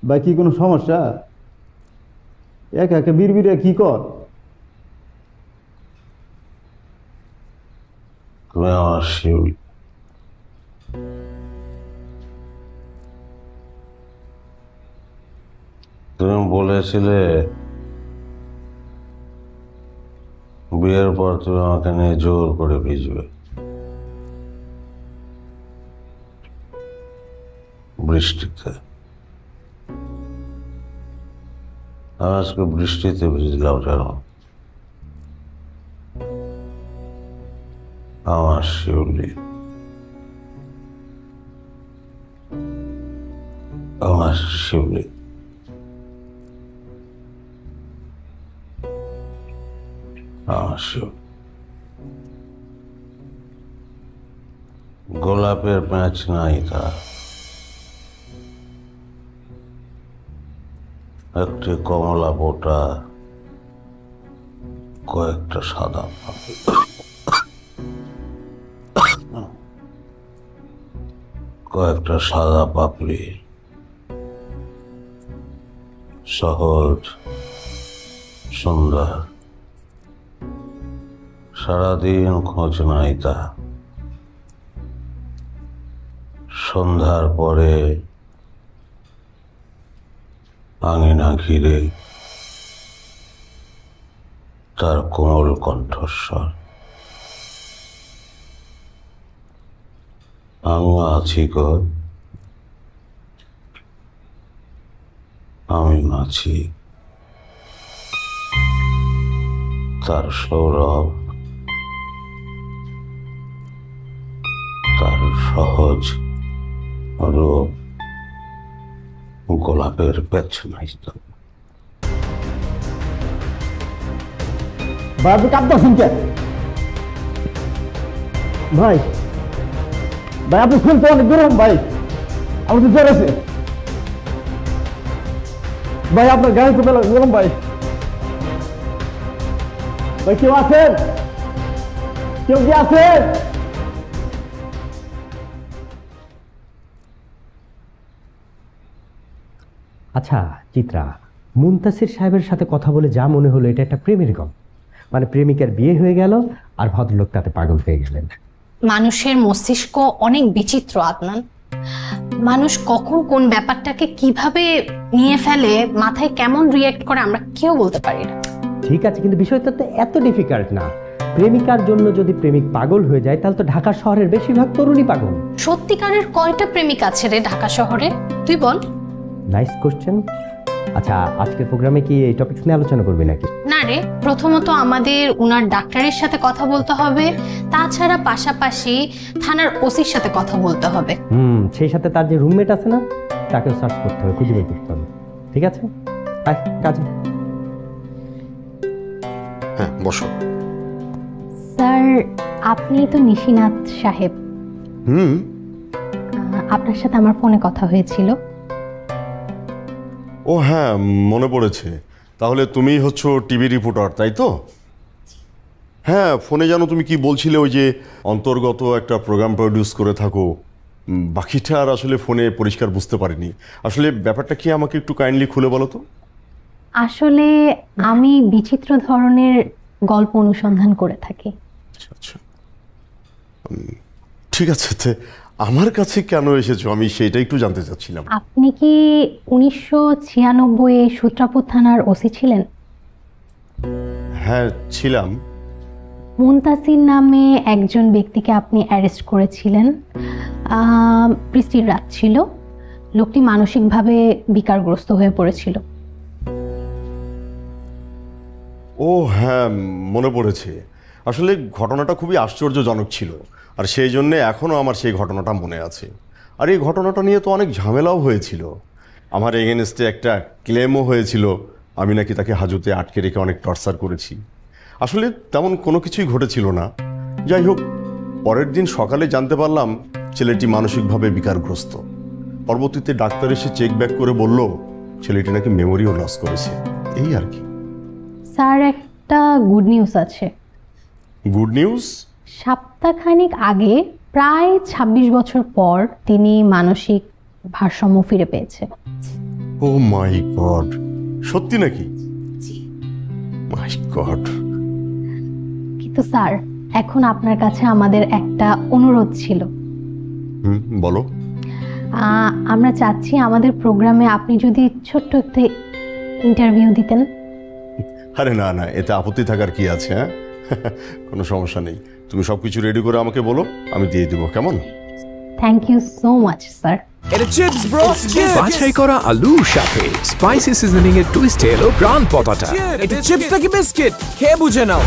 ভাই কি কোনো সমস্যা? একা একা বিড়বিড়ে কি কর? তুমি আমার শিউলি, তুমি বলেছিলে বিয়ের পর তুমি আমাকে নিয়ে জোর করে ভিজবে, বৃষ্টিতে। আমি আজকে বৃষ্টিতে ভিজলাম কেন? আমার শিউলি, আমার শিউলি, আমার শিউলি। গোলাপের প্যাঁচ নাই তার, একটি কমলা বোটা, কয়েকটা সাদা পাপড়ি, কয়েকটা সাদা পাপড়ি, সহজ সুন্দর, সারাদিন খোঁজ নাই তা। সন্ধ্যার পরে আঙিনা ঘিরে তার কোমল কণ্ঠস্বর। আমি আছি গো, আমি আছি। তার সৌরভ, তার সহজ রূপ, গোলাপের পেছনাই তো। ভাই আপনি কাঁদতেছেন কে? ভাই ভাই আপনি শুনতে অনেক গরম ভাই, আমার তো জ্বর আছে ভাই, আপনার গায়ে তো বেলা গরম ভাই। ভাই কেউ আছেন? কেউ কি আছেন? আচ্ছা চিত্রা, মুনতাসির সাহেবের সাথে কথা বলে যা মনে হলো এটা একটা প্রেমের গল্প, মানে প্রেমিকার বিয়ে হয়ে গেল আর ভদ্রলোক তাতে পাগল হয়ে গেলেন। মানুষের মস্তিষ্ক অনেক বিচিত্র আদনান। মানুষ কখন কোন ব্যাপারটাকে কিভাবে নিয়ে ফেলে, মাথায় কেমন রিয়েক্ট করে আমরা কেউ বলতে পারি না। ঠিক আছে, কিন্তু বিষয়টা তো এত ডিফিকাল্ট না। প্রেমিকার জন্য যদি প্রেমিক পাগল হয়ে যায় তাহলে তো ঢাকা শহরের বেশিরভাগ তরুণী পাগল। সত্যিকারের কয়টা প্রেমিক আছে রে ঢাকা শহরে, তুই বল। Nice question. আচ্ছা আজকের প্রোগ্রামে কি এই টপিকস নিয়ে আলোচনা করবি নাকি? না রে, প্রথমত আমাদের উনার ডাক্তারের সাথে কথা বলতে হবে, তাছাড়া পাশাপাশি থানার ওসির সাথে কথা বলতে হবে। সেই সাথে তার যে রুমমেট আছে না, তাকেও সার্চ করতে হবে, খুঁজে বের করতে হবে। ঠিক আছে, আয় কাজে। হ্যাঁ বসো। স্যার আপনি তো নিশিনাথ সাহেব। আপনার সাথে আমার ফোনে কথা হয়েছিল। ও হ্যাঁ মনে পড়েছে। তাহলে তুমিই হচ্ছো টিভি রিপোর্টার, তাই তো? হ্যাঁ ফোনে জানো তুমি কি বলছিলে, ওই যে অন্তর্গত একটা প্রোগ্রাম প্রডিউস করে থাকো, বাকিটা আর আসলে ফোনে পরিষ্কার বুঝতে পারিনি। আসলে ব্যাপারটা কি আমাকে একটু কাইন্ডলি খুলে বলো তো। আসলে আমি বিচিত্র ধরনের গল্প অনুসন্ধান করে থাকি। আচ্ছা ঠিক আছে, আমার কাছে কেন এসেছো আমি সেটা একটু জানতে চাচ্ছিলাম। আপনি কি 1996 সূত্রাপুর থানার ওসি ছিলেন? হ্যাঁ ছিলাম। মুনতাসির নামে একজন ব্যক্তিকে আপনি অ্যারেস্ট করেছিলেন। বৃষ্টির রাত ছিল, লোকটি মানসিকভাবে বিকারগ্রস্ত হয়ে পড়েছিল। ও হ্যাঁ মনে পড়েছে। আসলে ঘটনাটা খুবই আশ্চর্যজনক ছিল, আর সেই জন্যে এখনও আমার সেই ঘটনাটা মনে আছে। আর এই ঘটনাটা নিয়ে তো অনেক ঝামেলাও হয়েছিল। আমার এগেনস্টে একটা ক্লেমও হয়েছিল, আমি নাকি তাকে হাজতে আটকে রেখে অনেক টর্চার করেছি। আসলে তেমন কোনো কিছুই ঘটেছিল না। যাই হোক, পরের দিন সকালে জানতে পারলাম ছেলেটি মানসিকভাবে বিকারগ্রস্ত। পরবর্তীতে ডাক্তার এসে চেক ব্যাক করে বলল ছেলেটি নাকি মেমোরিও লস করেছে, এই আর কি। স্যার একটা গুড নিউজ আছে। Good news? সপ্তাহখানিক আগে, প্রায় 26 বছর পর তিনি মানসিক ভারসাম্য ফিরে পেয়েছে। ও মাই গড, সত্যি নাকি? মাই গড। কিন্তু স্যার, এখন আপনার কাছে আমাদের একটা অনুরোধ ছিল। বলো। আমরা চাচ্ছি আমাদের প্রোগ্রামে আপনি যদি ছোট্ট একটা ইন্টারভিউ দিতেন। আরে না না, এতে আপত্তি থাকার কি আছে? হ্যাঁ, কোনো সমস্যা নেই। তুমি সবকিছু রেডি করে আমাকে বলো, আমি দিয়ে দিব, কেমন? Thank you so much sir. এটা চিপস ব্রো, বাছাই করা আলুর সাথে স্পাইসি সিজনিং এর টুইস্ট এলো প্রাণ পতাটা। এটা চিপস নাকি বিস্কিট, খেয়ে বুঝে নাও।